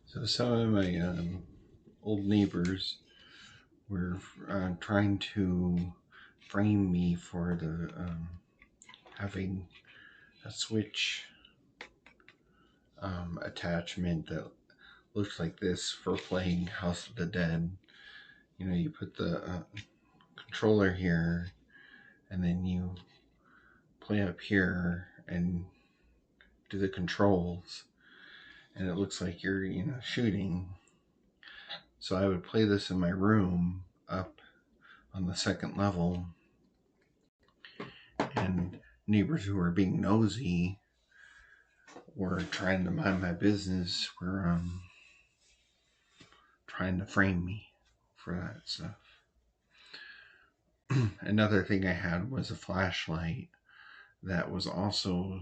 So some of my old neighbors were trying to frame me for the having a Switch attachment that looks like this for playing House of the Dead. You know, you put the controller here, and then you play up here and do the controls, and it looks like you're shooting. So I would play this in my room up on the second level, and neighbors who were being nosy were trying to mind my business were trying to frame me for that stuff. Another thing I had was a flashlight that was also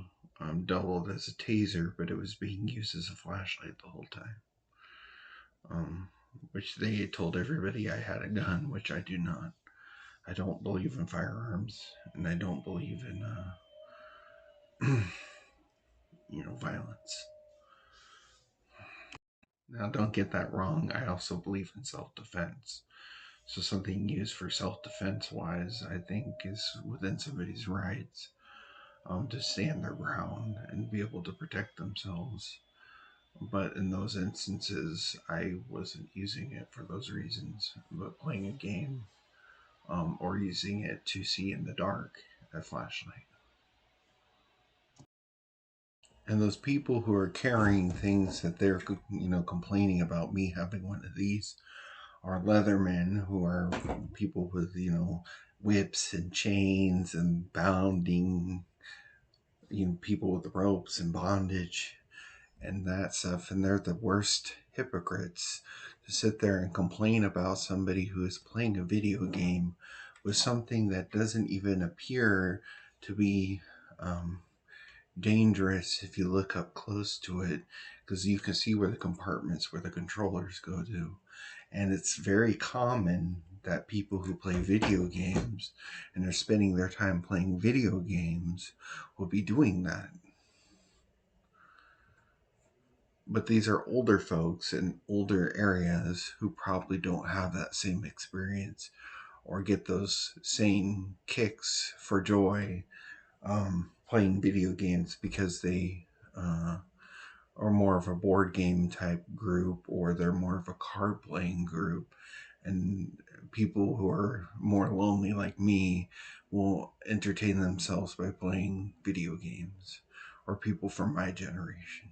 doubled as a taser, but it was being used as a flashlight the whole time. Which they had told everybody I had a gun, which I do not. I don't believe in firearms, and I don't believe in violence. Now, don't get that wrong. I also believe in self-defense. So something used for self-defense wise, I think, is within somebody's rights to stand their ground and be able to protect themselves. But in those instances, I wasn't using it for those reasons, but playing a game or using it to see in the dark, a flashlight. And those people who are carrying things that they're, complaining about me having one of these are leathermen who are people with, whips and chains and bounding, people with ropes and bondage and that stuff. And they're the worst hypocrites to sit there and complain about somebody who is playing a video game with something that doesn't even appear to be dangerous if you look up close to it, because you can see where the compartments where the controllers go to. And it's very common that people who play video games and are spending their time playing video games will be doing that. But these are older folks in older areas who probably don't have that same experience or get those same kicks for joy playing video games, because they are more of a board game type group, or they're more of a card playing group. And people who are more lonely like me will entertain themselves by playing video games, or people from my generation.